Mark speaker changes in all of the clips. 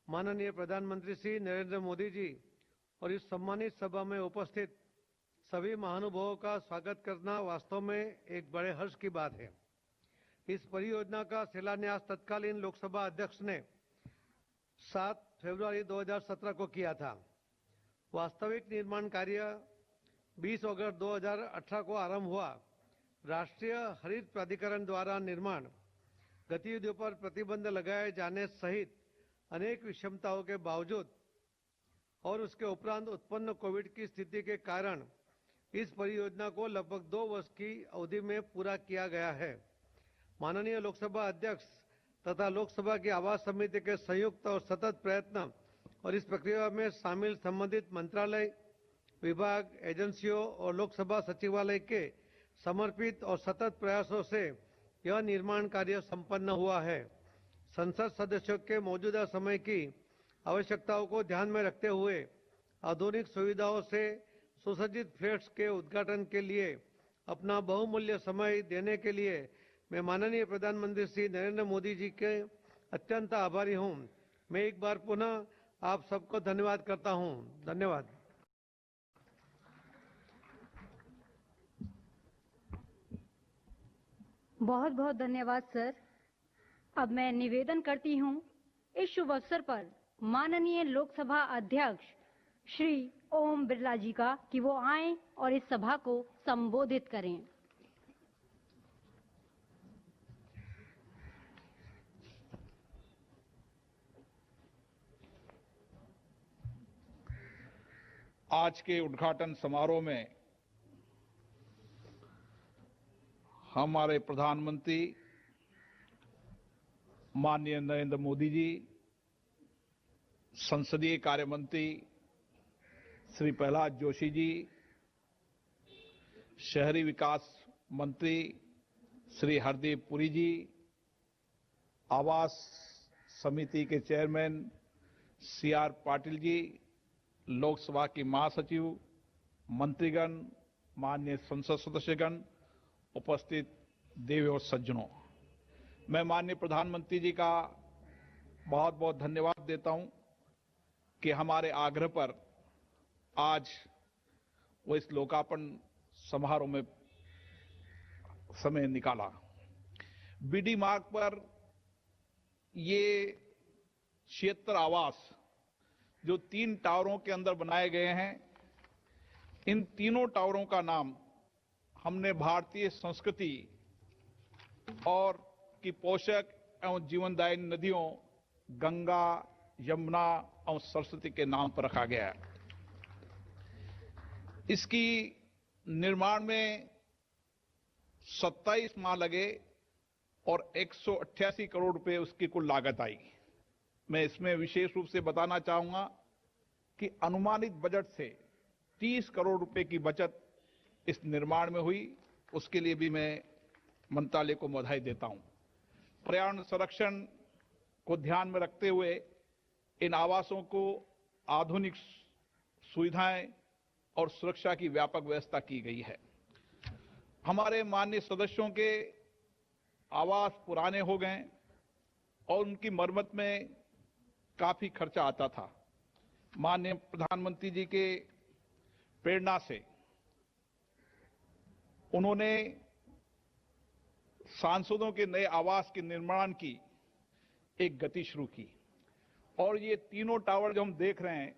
Speaker 1: माननीय प्रधानमंत्री श्री नरेंद्र मोदी जी और इस सम्मानित सभा में उपस्थित सभी महानुभावों का स्वागत करना वास्तव में एक बड़े हर्ष की बात है। इस परियोजना का शिलान्यास तत्कालीन लोकसभा अध्यक्ष ने 7 फरवरी 2017 को किया था। वास्तविक निर्माण कार्य 20 अगस्त 2018 को आरंभ हुआ। राष्ट्रीय हरित प्राधिकरण द्वारा निर्माण गतिविधियों पर प्रतिबंध लगाए जाने सहित अनेक विषमताओं के बावजूद और उसके उपरांत उत्पन्न कोविड की स्थिति के कारण इस परियोजना को लगभग 2 वर्ष की अवधि में पूरा किया गया है। माननीय लोकसभा अध्यक्ष तथा लोकसभा की आवास समिति के संयुक्त और सतत प्रयत्न और इस प्रक्रिया में शामिल संबंधित मंत्रालय, विभाग, एजेंसियों और लोकसभा सचिवालय के समर्पित और सतत प्रयासों से यह निर्माण कार्य संपन्न हुआ है। संसद सदस्यों के मौजूदा समय की आवश्यकताओं को ध्यान में रखते हुए आधुनिक सुविधाओं से सुसज्जित फ्लैट्स के उद्घाटन के लिए अपना बहुमूल्य समय देने के लिए मैं माननीय प्रधानमंत्री श्री नरेंद्र मोदी जी के अत्यंत आभारी हूं। मैं एक बार पुनः आप सबको धन्यवाद करता हूं। धन्यवाद।
Speaker 2: बहुत बहुत धन्यवाद सर। अब मैं निवेदन करती हूं इस शुभ अवसर पर माननीय लोकसभा अध्यक्ष श्री ओम बिरला जी का कि वो आएं और इस सभा को संबोधित करें।
Speaker 3: आज के उद्घाटन समारोह में हमारे प्रधानमंत्री माननीय नरेंद्र मोदी जी, संसदीय कार्य मंत्री श्री प्रहलाद जोशी जी, शहरी विकास मंत्री श्री हरदीप पुरी जी, आवास समिति के चेयरमैन CR पाटिल जी, लोकसभा की महासचिव, मंत्रीगण, माननीय संसद सदस्यगण, उपस्थित देवी और सज्जनों, मैं माननीय प्रधानमंत्री जी का बहुत बहुत धन्यवाद देता हूं कि हमारे आग्रह पर आज वो इस लोकार्पण समारोह में समय निकाला। BD मार्ग पर ये 76 आवास जो 3 टावरों के अंदर बनाए गए हैं, इन तीनों टावरों का नाम हमने भारतीय संस्कृति और की पोषक एवं जीवनदायिनी नदियों गंगा, यमुना और सरस्वती के नाम पर रखा गया है। इसकी निर्माण में 27 माह लगे और 188 करोड़ रुपए उसकी कुल लागत आई। मैं इसमें विशेष रूप से बताना चाहूंगा कि अनुमानित बजट से 30 करोड़ रुपए की बचत इस निर्माण में हुई। उसके लिए भी मैं मंत्रालय को बधाई देता हूं। पर्यावरण संरक्षण को ध्यान में रखते हुए इन आवासों को आधुनिक सुविधाएं और सुरक्षा की व्यापक व्यवस्था की गई है। हमारे माननीय सदस्यों के आवास पुराने हो गए और उनकी मरम्मत में काफी खर्चा आता था। माननीय प्रधानमंत्री जी के प्रेरणा से उन्होंने सांसदों के नए आवास के निर्माण की एक गति शुरू की और ये तीनों टावर जो हम देख रहे हैं,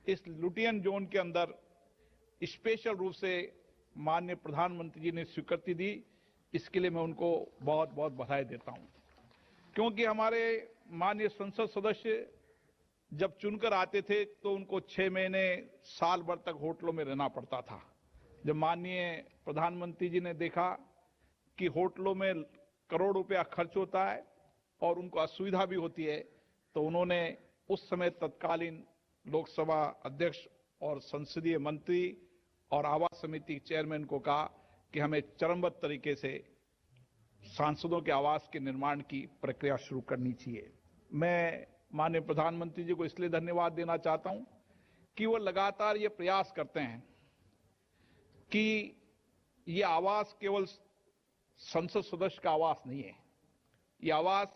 Speaker 3: इस लुटियन जोन के अंदर स्पेशल रूप से माननीय प्रधानमंत्री जी ने स्वीकृति दी। इसके लिए मैं उनको बहुत बहुत बधाई देता हूं, क्योंकि हमारे माननीय संसद सदस्य जब चुनकर आते थे तो उनको 6 महीने साल भर तक होटलों में रहना पड़ता था। जब माननीय प्रधानमंत्री जी ने देखा कि होटलों में करोड़ रुपया खर्च होता है और उनको असुविधा भी होती है, तो उन्होंने उस समय तत्कालीन लोकसभा अध्यक्ष और संसदीय मंत्री और आवास समिति चेयरमैन को कहा कि हमें चरणबद्ध तरीके से सांसदों के आवास के निर्माण की प्रक्रिया शुरू करनी चाहिए। मैं माननीय प्रधानमंत्री जी को इसलिए धन्यवाद देना चाहता हूं कि वो लगातार ये प्रयास करते हैं कि ये आवास केवल संसद सदस्य का आवास नहीं है, ये आवास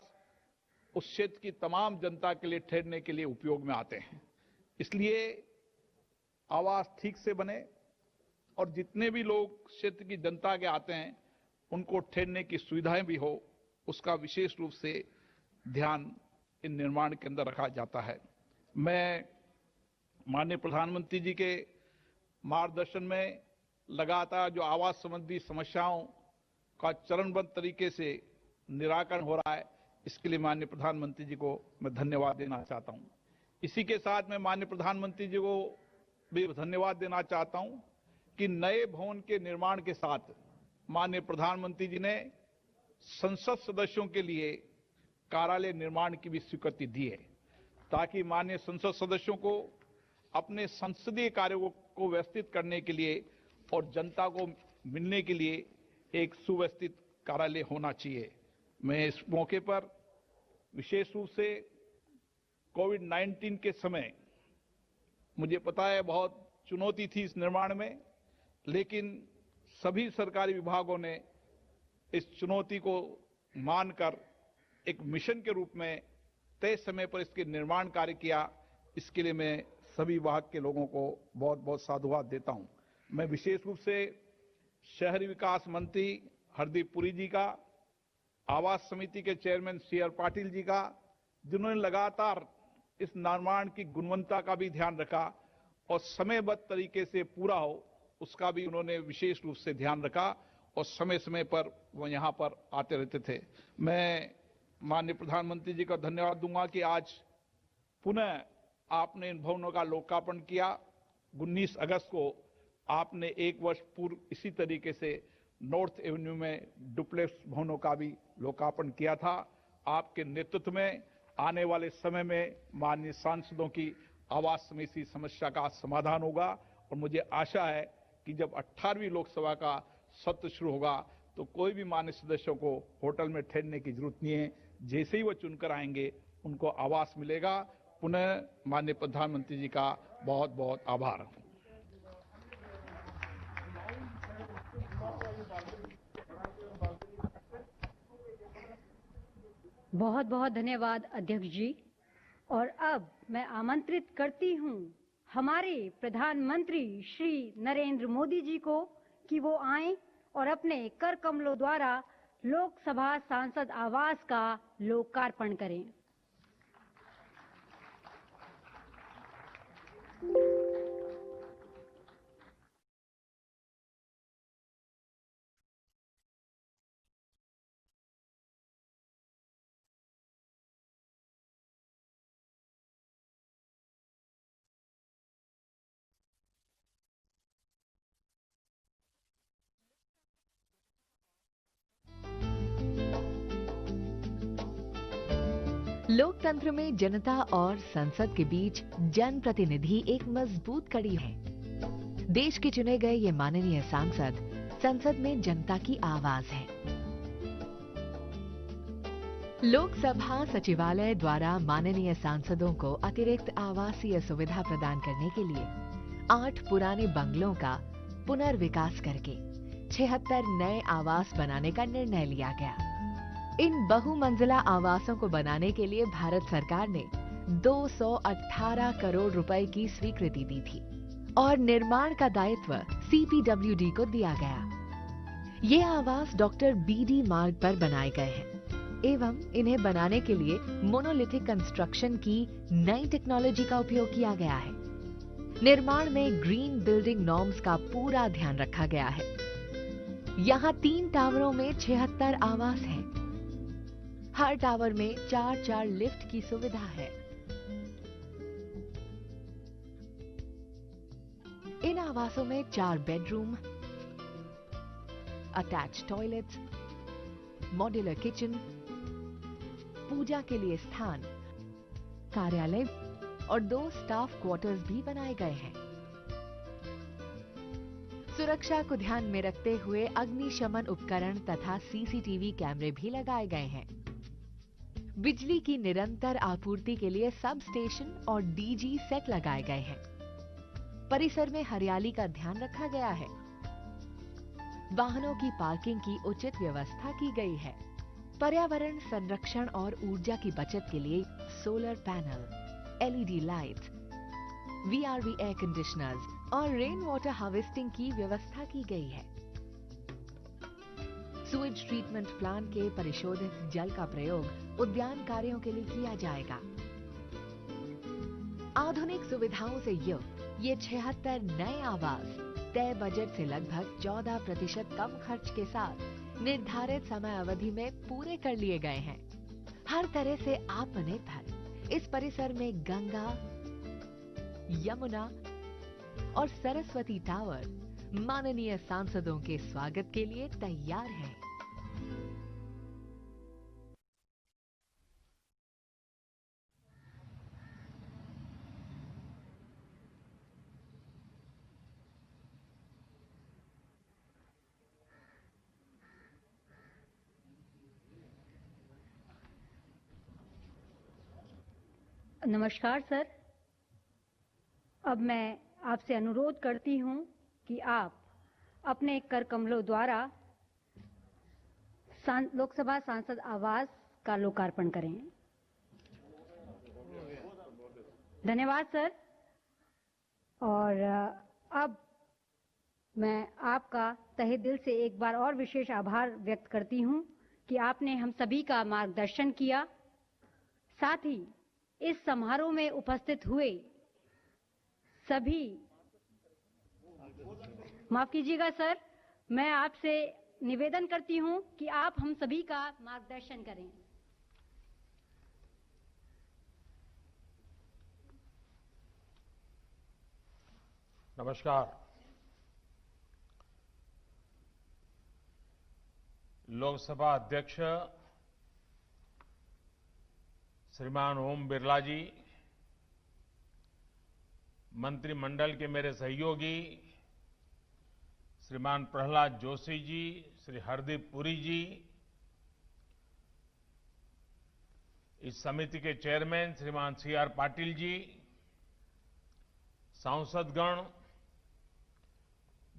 Speaker 3: उस क्षेत्र की तमाम जनता के लिए ठहरने के लिए उपयोग में आते हैं। इसलिए आवास ठीक से बने और जितने भी लोग क्षेत्र की जनता के आते हैं उनको ठहरने की सुविधाएं भी हो, उसका विशेष रूप से ध्यान इन निर्माण के अंदर रखा जाता है। मैं माननीय प्रधानमंत्री जी के मार्गदर्शन में लगातार जो आवास संबंधी समस्याओं का चरणबद्ध तरीके से निराकरण हो रहा है, इसके लिए माननीय प्रधानमंत्री जी को मैं धन्यवाद देना चाहता हूं। इसी के साथ मैं माननीय प्रधानमंत्री जी को भी धन्यवाद देना चाहता हूं कि नए भवन के निर्माण के साथ माननीय प्रधानमंत्री जी ने संसद सदस्यों के लिए कार्यालय निर्माण की भी स्वीकृति दी है, ताकि माननीय संसद सदस्यों को अपने संसदीय कार्यों को व्यवस्थित करने के लिए और जनता को मिलने के लिए एक सुव्यवस्थित कार्यालय होना चाहिए। मैं इस मौके पर विशेष रूप से कोविड-19 के समय मुझे पता है बहुत चुनौती थी इस निर्माण में, लेकिन सभी सरकारी विभागों ने इस चुनौती को मानकर एक मिशन के रूप में तय समय पर इसके निर्माण कार्य किया। इसके लिए मैं सभी विभाग के लोगों को बहुत बहुत साधुवाद देता हूं। मैं विशेष रूप से शहरी विकास मंत्री हरदीप पुरी जी का, आवास समिति के चेयरमैन CR पाटिल जी का, जिन्होंने लगातार इस निर्माण की गुणवत्ता का भी ध्यान रखा और समयबद्ध तरीके से पूरा हो, उसका भी उन्होंने विशेष रूप से ध्यान रखा और समय समय पर वो यहाँ पर आते रहते थे। मैं माननीय प्रधानमंत्री जी का धन्यवाद दूंगा कि आज पुनः आपने इन भवनों का लोकार्पण किया। 19 अगस्त को आपने 1 वर्ष पूर्व इसी तरीके से नॉर्थ एवेन्यू में डुप्लेक्स भवनों का भी लोकार्पण किया था। आपके नेतृत्व में आने वाले समय में माननीय सांसदों की आवास समिति समस्या का समाधान होगा और मुझे आशा है कि जब 18वीं लोकसभा का सत्र शुरू होगा तो कोई भी माननीय सदस्यों को होटल में ठहरने की जरूरत नहीं है। जैसे ही वो चुनकर आएंगे उनको आवास मिलेगा। पुनः माननीय प्रधानमंत्री जी का बहुत बहुत आभार।
Speaker 2: बहुत बहुत धन्यवाद अध्यक्ष जी। और अब मैं आमंत्रित करती हूं हमारे प्रधानमंत्री श्री नरेंद्र मोदी जी को कि वो आएं और अपने कर कमलों द्वारा लोकसभा सांसद आवास का लोकार्पण करें।
Speaker 4: लोकतंत्र में जनता और संसद के बीच जनप्रतिनिधि एक मजबूत कड़ी है। देश के चुने गए ये माननीय सांसद संसद में जनता की आवाज है। लोकसभा सचिवालय द्वारा माननीय सांसदों को अतिरिक्त आवासीय सुविधा प्रदान करने के लिए 8 पुराने बंगलों का पुनर्विकास करके 76 नए आवास बनाने का निर्णय लिया गया। इन बहुमंजिला आवासों को बनाने के लिए भारत सरकार ने 218 करोड़ रुपए की स्वीकृति दी थी और निर्माण का दायित्व CPWD को दिया गया। ये आवास डॉक्टर BD मार्ग पर बनाए गए हैं एवं इन्हें बनाने के लिए मोनोलिथिक कंस्ट्रक्शन की नई टेक्नोलॉजी का उपयोग किया गया है। निर्माण में ग्रीन बिल्डिंग नॉर्म्स का पूरा ध्यान रखा गया है। यहाँ 3 टावरों में 76 आवास हैं। हर टावर में 4 लिफ्ट की सुविधा है। इन आवासों में 4 bedroom, attach toilets, modular kitchen, पूजा के लिए स्थान, कार्यालय और 2 स्टाफ क्वार्टर्स भी बनाए गए हैं। सुरक्षा को ध्यान में रखते हुए अग्निशमन उपकरण तथा CCTV कैमरे भी लगाए गए हैं। बिजली की निरंतर आपूर्ति के लिए सब स्टेशन और DG सेट लगाए गए हैं। परिसर में हरियाली का ध्यान रखा गया है। वाहनों की पार्किंग की उचित व्यवस्था की गई है। पर्यावरण संरक्षण और ऊर्जा की बचत के लिए solar panel, LED lights, VRV air conditioners और रेन वाटर हार्वेस्टिंग की व्यवस्था की गई है। सुएज ट्रीटमेंट प्लांट के परिशोधित जल का प्रयोग उद्यान कार्यों के लिए किया जाएगा। आधुनिक सुविधाओं से युक्त ये 76 नए आवास तय बजट से लगभग 14% कम खर्च के साथ निर्धारित समय अवधि में पूरे कर लिए गए हैं। हर तरह से आत्मनिर्भर इस परिसर में गंगा, यमुना और सरस्वती टावर माननीय सांसदों के स्वागत के लिए तैयार हैं।
Speaker 2: नमस्कार सर, अब मैं आपसे अनुरोध करती हूं कि आप अपने कर कमलों द्वारा लोकसभा सांसद आवास का लोकार्पण करें। धन्यवाद सर। और अब मैं आपका तहे दिल से एक बार और विशेष आभार व्यक्त करती हूं कि आपने हम सभी का मार्गदर्शन किया। साथ ही इस समारोह में उपस्थित हुए सभी, माफ कीजिएगा सर, मैं आपसे निवेदन करती हूं कि आप हम सभी का मार्गदर्शन करें।
Speaker 5: नमस्कार। लोकसभा अध्यक्ष श्रीमान ओम बिरला जी, मंत्रिमंडल के मेरे सहयोगी श्रीमान प्रहलाद जोशी जी, श्री हरदीप पुरी जी, इस समिति के चेयरमैन श्रीमान सीआर पाटिल जी, सांसदगण,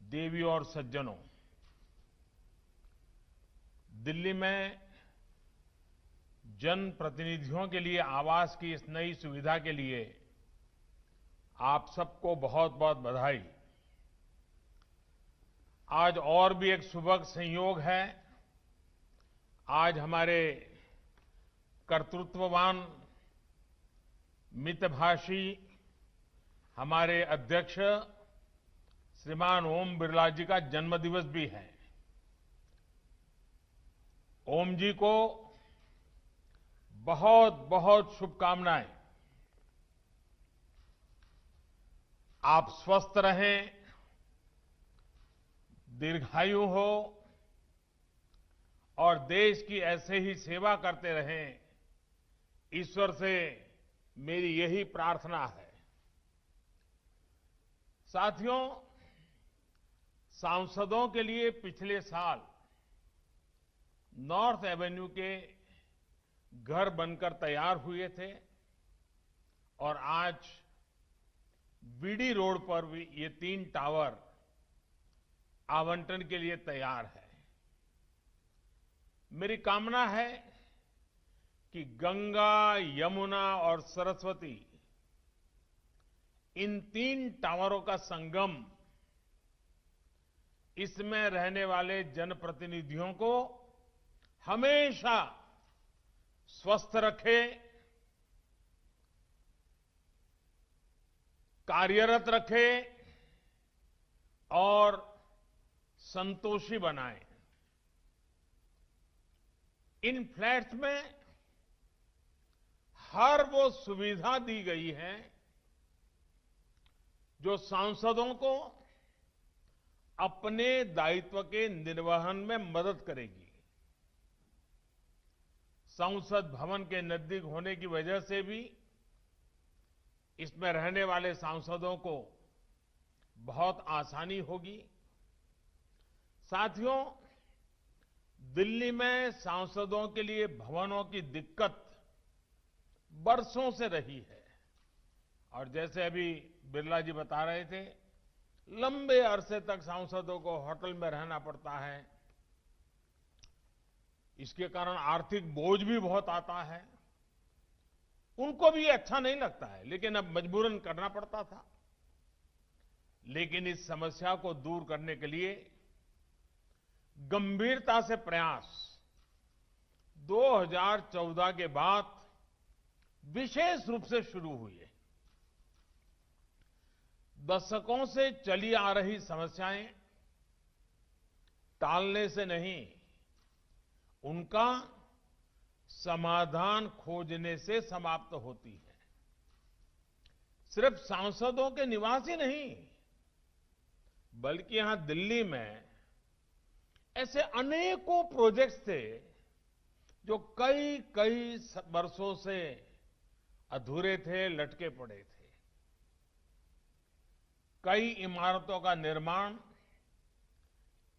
Speaker 5: देवी और सज्जनों, दिल्ली में जनप्रतिनिधियों के लिए आवास की इस नई सुविधा के लिए आप सबको बहुत बहुत बधाई। आज और भी एक सुभग संयोग है। आज हमारे कर्तृत्ववान, मितभाषी हमारे अध्यक्ष श्रीमान ओम बिरला जी का जन्मदिवस भी है। ओम जी को बहुत बहुत शुभकामनाएं। आप स्वस्थ रहें, दीर्घायु हो और देश की ऐसे ही सेवा करते रहें, ईश्वर से मेरी यही प्रार्थना है। साथियों, सांसदों के लिए पिछले साल नॉर्थ एवेन्यू के घर बनकर तैयार हुए थे और आज बीडी रोड पर भी ये 3 टावर आवंटन के लिए तैयार है। मेरी कामना है कि गंगा, यमुना और सरस्वती, इन 3 टावरों का संगम इसमें रहने वाले जनप्रतिनिधियों को हमेशा स्वस्थ रखे, कार्यरत रखे और संतोषी बनाए। इन फ्लैट्स में हर वो सुविधा दी गई है जो सांसदों को अपने दायित्व के निर्वहन में मदद करेगी। संसद भवन के नजदीक होने की वजह से भी इसमें रहने वाले सांसदों को बहुत आसानी होगी। साथियों, दिल्ली में सांसदों के लिए भवनों की दिक्कत बरसों से रही है और जैसे अभी बिरला जी बता रहे थे, लंबे अरसे तक सांसदों को होटल में रहना पड़ता है। इसके कारण आर्थिक बोझ भी बहुत आता है। उनको भी अच्छा नहीं लगता है, लेकिन अब मजबूरन करना पड़ता था। लेकिन इस समस्या को दूर करने के लिए गंभीरता से प्रयास 2014 के बाद विशेष रूप से शुरू हुए। दशकों से चली आ रही समस्याएं टालने से नहीं, उनका समाधान खोजने से समाप्त होती है। सिर्फ सांसदों के निवास ही नहीं, बल्कि यहां दिल्ली में ऐसे अनेकों प्रोजेक्ट्स थे जो कई कई वर्षों से अधूरे थे, लटके पड़े थे। कई इमारतों का निर्माण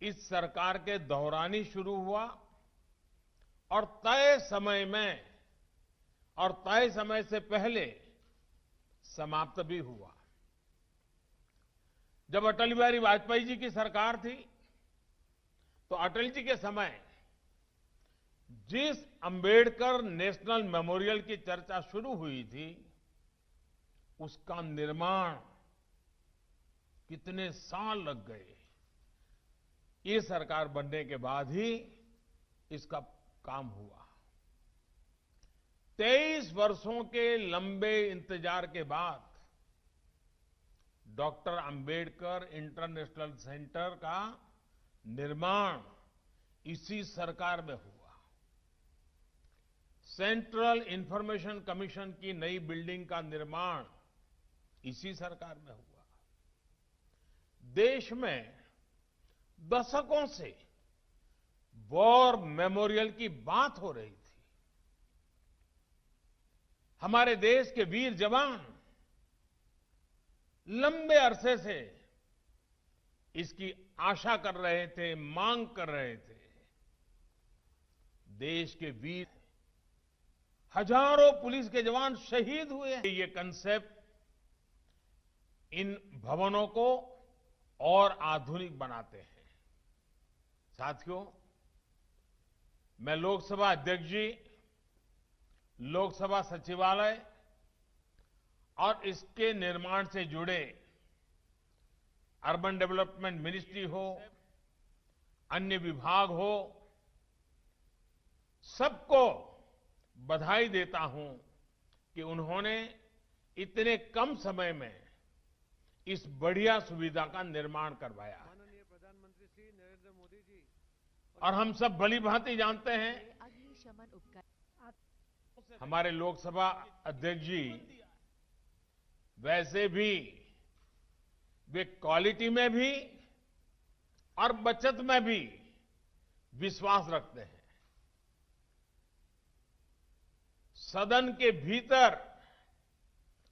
Speaker 5: इस सरकार के दौरान ही शुरू हुआ और तय समय से पहले समाप्त भी हुआ। जब अटल बिहारी वाजपेयी जी की सरकार थी, तो अटल जी के समय जिस अंबेडकर नेशनल मेमोरियल की चर्चा शुरू हुई थी, उसका निर्माण कितने साल लग गए। ये सरकार बनने के बाद ही इसका काम हुआ। 23 वर्षों के लंबे इंतजार के बाद डॉक्टर अंबेडकर इंटरनेशनल सेंटर का निर्माण इसी सरकार में हुआ। सेंट्रल इंफॉर्मेशन कमीशन की नई बिल्डिंग का निर्माण इसी सरकार में हुआ। देश में दशकों से वॉर मेमोरियल की बात हो रही थी। हमारे देश के वीर जवान लंबे अरसे से इसकी आशा कर रहे थे, मांग कर रहे थे। देश के वीर, हजारों पुलिस के जवान शहीद हुए हैं। ये कंसेप्ट इन भवनों को और आधुनिक बनाते हैं। साथियों, मैं लोकसभा अध्यक्ष जी, लोकसभा सचिवालय और इसके निर्माण से जुड़े अर्बन डेवलपमेंट मिनिस्ट्री हो, अन्य विभाग हो, सबको बधाई देता हूं कि उन्होंने इतने कम समय में इस बढ़िया सुविधा का निर्माण करवाया।
Speaker 1: माननीय प्रधानमंत्री श्री नरेंद्र मोदी जी
Speaker 5: और हम सब भली-भांति जानते हैं,
Speaker 4: अग्निशमन उपकरण
Speaker 5: हमारे लोकसभा अध्यक्ष जी वैसे भी वे क्वालिटी में भी और बचत में भी विश्वास रखते हैं। सदन के भीतर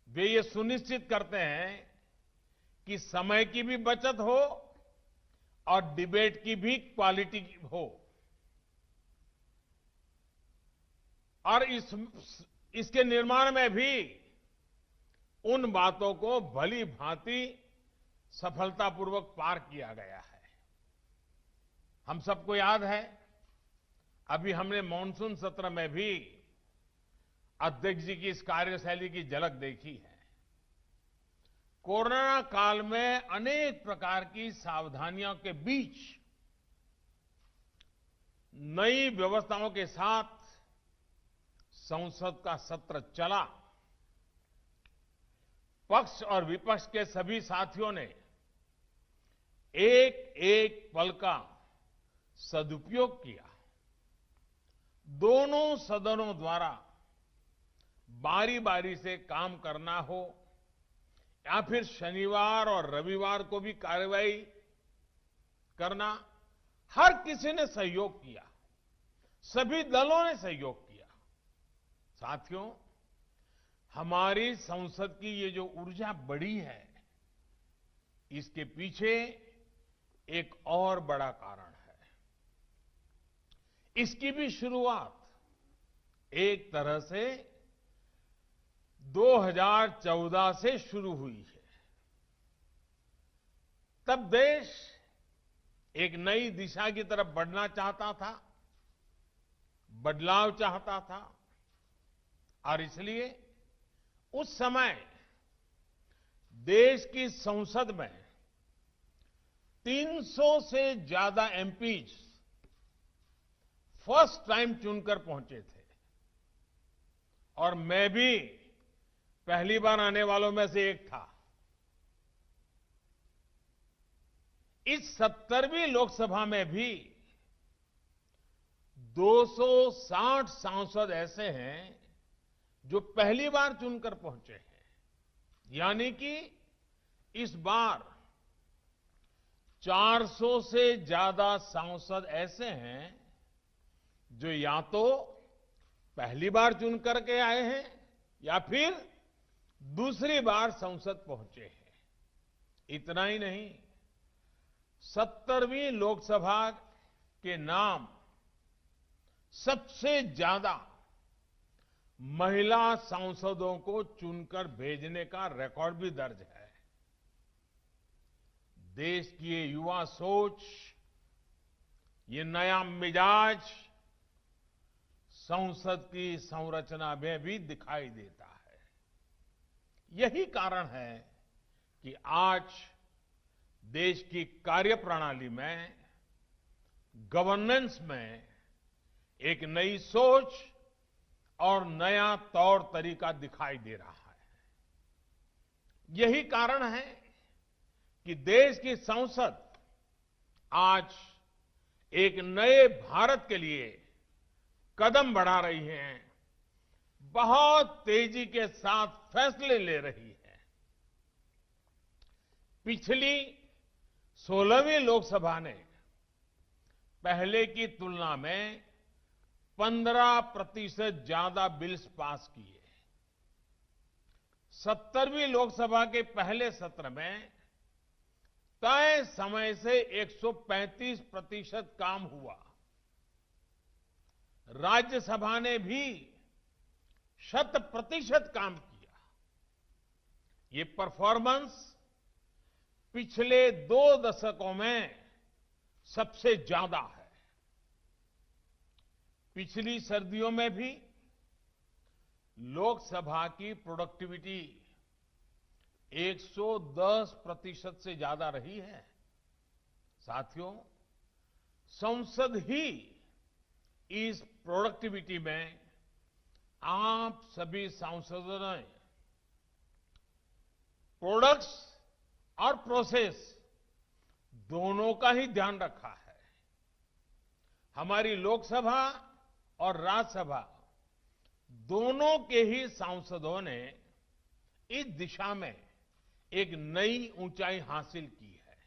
Speaker 5: वे ये सुनिश्चित करते हैं कि समय की भी बचत हो और डिबेट की भी क्वालिटी हो। और इसके निर्माण में भी उन बातों को भली भांति सफलतापूर्वक पार किया गया है। हम सबको याद है, अभी हमने मॉनसून सत्र में भी अध्यक्ष जी की इस कार्यशैली की झलक देखी है। कोरोना काल में अनेक प्रकार की सावधानियों के बीच नई व्यवस्थाओं के साथ संसद का सत्र चला। पक्ष और विपक्ष के सभी साथियों ने एक एक पल का सदुपयोग किया। दोनों सदनों द्वारा बारी बारी से काम करना हो या फिर शनिवार और रविवार को भी कार्रवाई करना, हर किसी ने सहयोग किया, सभी दलों ने सहयोग किया। साथियों, हमारी संसद की ये जो ऊर्जा बढ़ी है, इसके पीछे एक और बड़ा कारण है। इसकी भी शुरुआत एक तरह से 2014 से शुरू हुई है। तब देश एक नई दिशा की तरफ बढ़ना चाहता था। बदलाव चाहता था और इसलिए उस समय देश की संसद में 300 से ज्यादा एमपीज फर्स्ट टाइम चुनकर पहुंचे थे और मैं भी पहली बार आने वालों में से एक था। इस 70वीं लोकसभा में भी 260 सांसद ऐसे हैं जो पहली बार चुनकर पहुंचे हैं, यानी कि इस बार 400 से ज्यादा सांसद ऐसे हैं जो या तो पहली बार चुन करके आए हैं या फिर दूसरी बार संसद पहुंचे हैं। इतना ही नहीं, 70वीं लोकसभा के नाम सबसे ज्यादा महिला सांसदों को चुनकर भेजने का रिकॉर्ड भी दर्ज है। देश की ये युवा सोच, ये नया मिजाज संसद की संरचना में भी दिखाई देता है। यही कारण है कि आज देश की कार्यप्रणाली में, गवर्नेंस में एक नई सोच और नया तौर तरीका दिखाई दे रहा है। यही कारण है कि देश की संसद आज एक नए भारत के लिए कदम बढ़ा रही है, बहुत तेजी के साथ फैसले ले रही है। पिछली 16वीं लोकसभा ने पहले की तुलना में 15% ज्यादा बिल्स पास किए। 70वीं लोकसभा के पहले सत्र में तय समय से 135% काम हुआ। राज्यसभा ने भी 100% काम किया। ये परफॉर्मेंस पिछले 2 दशकों में सबसे ज्यादा है। पिछली सर्दियों में भी लोकसभा की प्रोडक्टिविटी 110% से ज्यादा रही है। साथियों, संसद ही इस प्रोडक्टिविटी में आप सभी सांसदों ने प्रोडक्ट्स और प्रोसेस दोनों का ही ध्यान रखा है। हमारी लोकसभा और राज्यसभा दोनों के ही सांसदों ने इस दिशा में एक नई ऊंचाई हासिल की है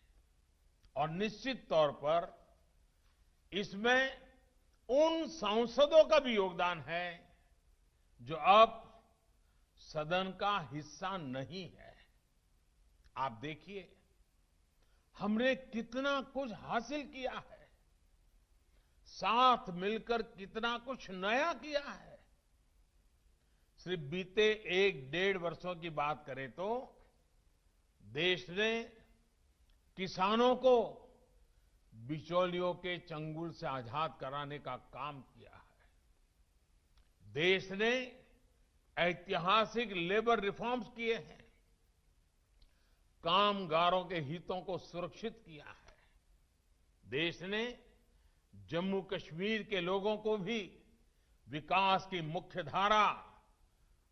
Speaker 5: और निश्चित तौर पर इसमें उन सांसदों का भी योगदान है जो अब सदन का हिस्सा नहीं है। आप देखिए, हमने कितना कुछ हासिल किया है, साथ मिलकर कितना कुछ नया किया है। सिर्फ बीते 1-1.5 वर्षों की बात करें तो देश ने किसानों को बिचौलियों के चंगुल से आजाद कराने का काम किया है। देश ने ऐतिहासिक लेबर रिफॉर्म्स किए हैं, कामगारों के हितों को सुरक्षित किया है। देश ने जम्मू कश्मीर के लोगों को भी विकास की मुख्य धारा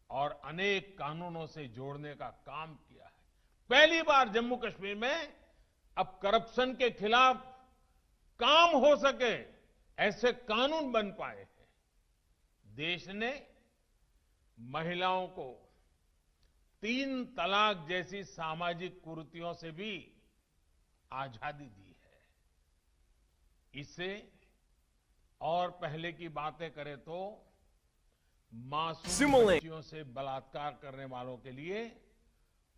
Speaker 5: और अनेक कानूनों से जोड़ने का काम किया है। पहली बार जम्मू कश्मीर में अब करप्शन के खिलाफ काम हो सके ऐसे कानून बन पाए हैं। देश ने महिलाओं को 3 तलाक जैसी सामाजिक कुरीतियों से भी आजादी दी है। इससे और पहले की बातें करें तो मासूम बच्चियों से बलात्कार करने वालों के लिए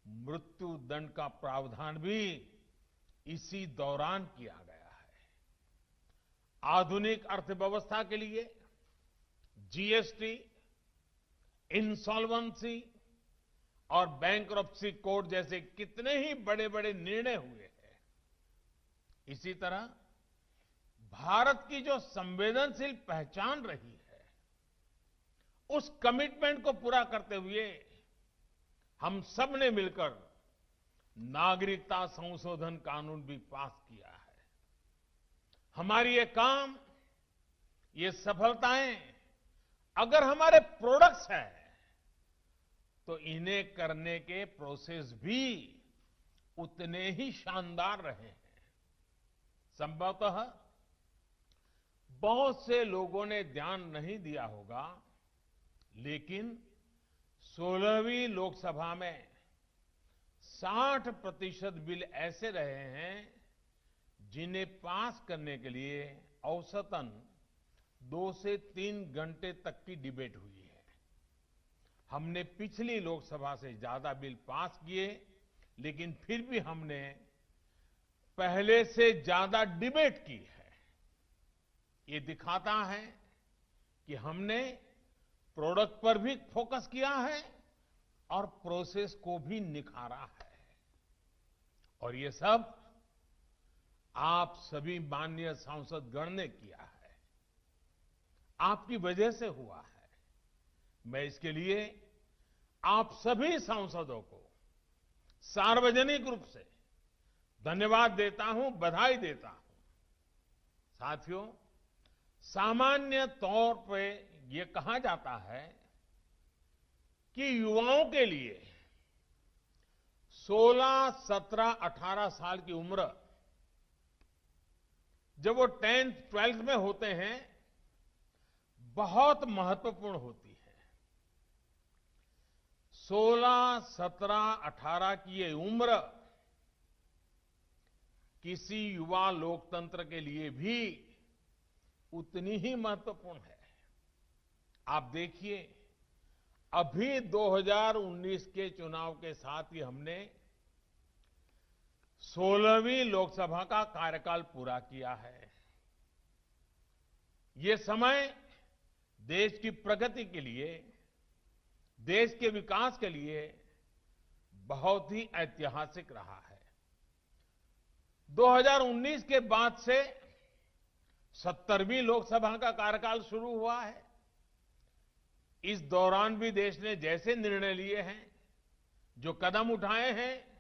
Speaker 5: मृत्यु दंड का प्रावधान भी इसी दौरान किया गया है। आधुनिक अर्थव्यवस्था के लिए जीएसटी, इंसॉल्वेंसी और बैंक्रप्सी कोड जैसे कितने ही बड़े बड़े निर्णय हुए हैं। इसी तरह भारत की जो संवेदनशील पहचान रही है, उस कमिटमेंट को पूरा करते हुए हम सब ने मिलकर नागरिकता संशोधन कानून भी पास किया है। हमारी ये काम, ये सफलताएं अगर हमारे प्रोडक्ट्स हैं तो इन्हें करने के प्रोसेस भी उतने ही शानदार रहे हैं। संभवतः बहुत से लोगों ने ध्यान नहीं दिया होगा, लेकिन 16वीं लोकसभा में 60% बिल ऐसे रहे हैं जिन्हें पास करने के लिए औसतन 2 से 3 घंटे तक की डिबेट हुई है। हमने पिछली लोकसभा से ज्यादा बिल पास किए, लेकिन फिर भी हमने पहले से ज्यादा डिबेट की है। ये दिखाता है कि हमने प्रोडक्ट पर भी फोकस किया है और प्रोसेस को भी निखारा है। और ये सब आप सभी माननीय सांसद गण ने किया है, आपकी वजह से हुआ है। मैं इसके लिए आप सभी सांसदों को सार्वजनिक रूप से धन्यवाद देता हूं, बधाई देता हूं। साथियों, सामान्य तौर पे ये कहा जाता है कि युवाओं के लिए 16, 17, 18 साल की उम्र जब वो 10th, 12th में होते हैं बहुत महत्वपूर्ण होती है। 16, 17, 18 की ये उम्र किसी युवा लोकतंत्र के लिए भी उतनी ही महत्वपूर्ण है। आप देखिए, अभी 2019 के चुनाव के साथ ही हमने 16वीं लोकसभा का कार्यकाल पूरा किया है। ये समय देश की प्रगति के लिए, देश के विकास के लिए बहुत ही ऐतिहासिक रहा है। 2019 के बाद से 70वीं लोकसभा का कार्यकाल शुरू हुआ है। इस दौरान भी देश ने जैसे निर्णय लिए हैं, जो कदम उठाए हैं,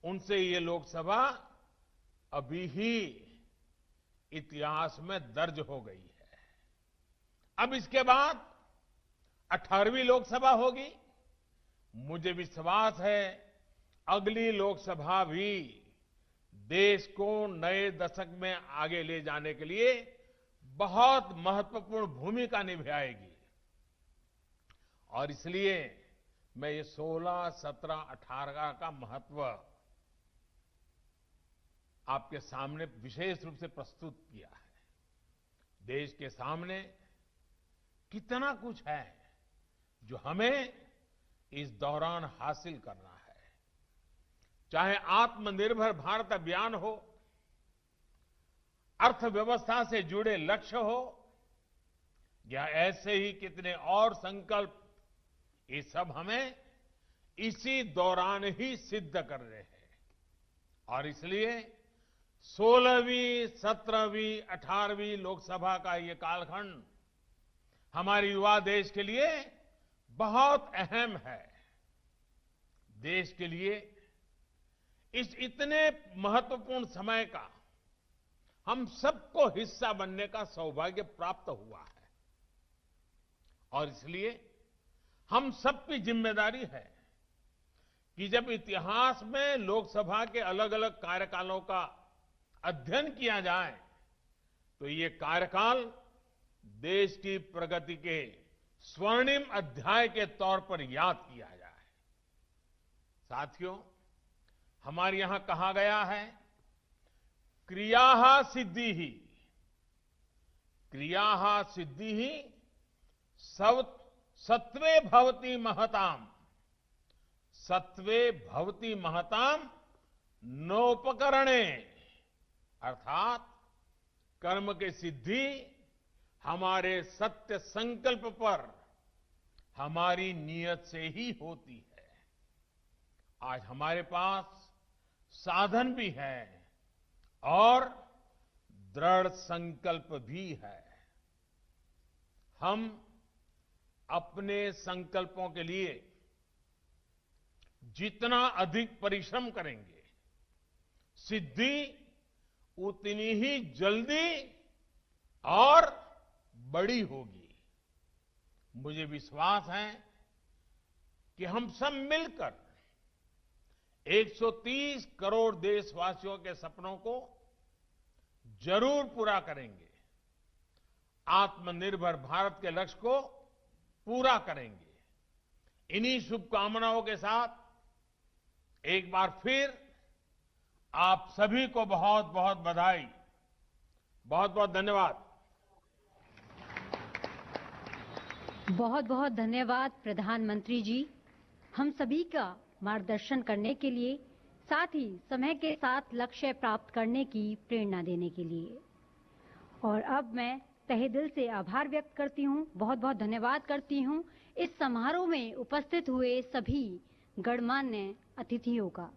Speaker 5: उनसे ये लोकसभा अभी ही इतिहास में दर्ज हो गई है। अब इसके बाद 18वीं लोकसभा होगी। मुझे विश्वास है अगली लोकसभा भी देश को नए दशक में आगे ले जाने के लिए बहुत महत्वपूर्ण भूमिका निभाएगी। और इसलिए मैं ये 16, 17, 18 का महत्व आपके सामने विशेष रूप से प्रस्तुत किया है। देश के सामने कितना कुछ है जो हमें इस दौरान हासिल करना है। चाहे आत्मनिर्भर भारत अभियान हो, अर्थव्यवस्था से जुड़े लक्ष्य हो, या ऐसे ही कितने और संकल्प, ये सब हमें इसी दौरान ही सिद्ध करने हैं। और इसलिए 16वीं, 17वीं, 18वीं लोकसभा का ये कालखंड हमारे युवा देश के लिए बहुत अहम है। देश के लिए इस इतने महत्वपूर्ण समय का हम सबको हिस्सा बनने का सौभाग्य प्राप्त हुआ है। और इसलिए हम सबकी जिम्मेदारी है कि जब इतिहास में लोकसभा के अलग अलग कार्यकालों का अध्ययन किया जाए तो ये कार्यकाल देश की प्रगति के स्वर्णिम अध्याय के तौर पर याद किया जाए। साथियों, हमारे यहां कहा गया है, क्रियाः सिद्धिः, क्रियाः सिद्धिः सत्वे भवति महताम, सत्वे भवति महताम नोपकरणे। अर्थात कर्म की सिद्धि हमारे सत्य संकल्प पर, हमारी नीयत से ही होती है। आज हमारे पास साधन भी है और दृढ़ संकल्प भी है। हम अपने संकल्पों के लिए जितना अधिक परिश्रम करेंगे, सिद्धि उतनी ही जल्दी और बड़ी होगी। मुझे विश्वास है कि हम सब मिलकर 130 करोड़ देशवासियों के सपनों को जरूर पूरा करेंगे, आत्मनिर्भर भारत के लक्ष्य को पूरा करेंगे। इन्हीं शुभकामनाओं के साथ एक बार फिर आप सभी को बहुत बहुत बधाई, बहुत बहुत धन्यवाद।
Speaker 2: बहुत बहुत धन्यवाद प्रधानमंत्री जी, हम सभी का मार्गदर्शन करने के लिए, साथ ही समय के साथ लक्ष्य प्राप्त करने की प्रेरणा देने के लिए। और अब मैं तहे दिल से आभार व्यक्त करती हूँ, बहुत बहुत धन्यवाद करती हूँ इस समारोह में उपस्थित हुए सभी गणमान्य अतिथियों का।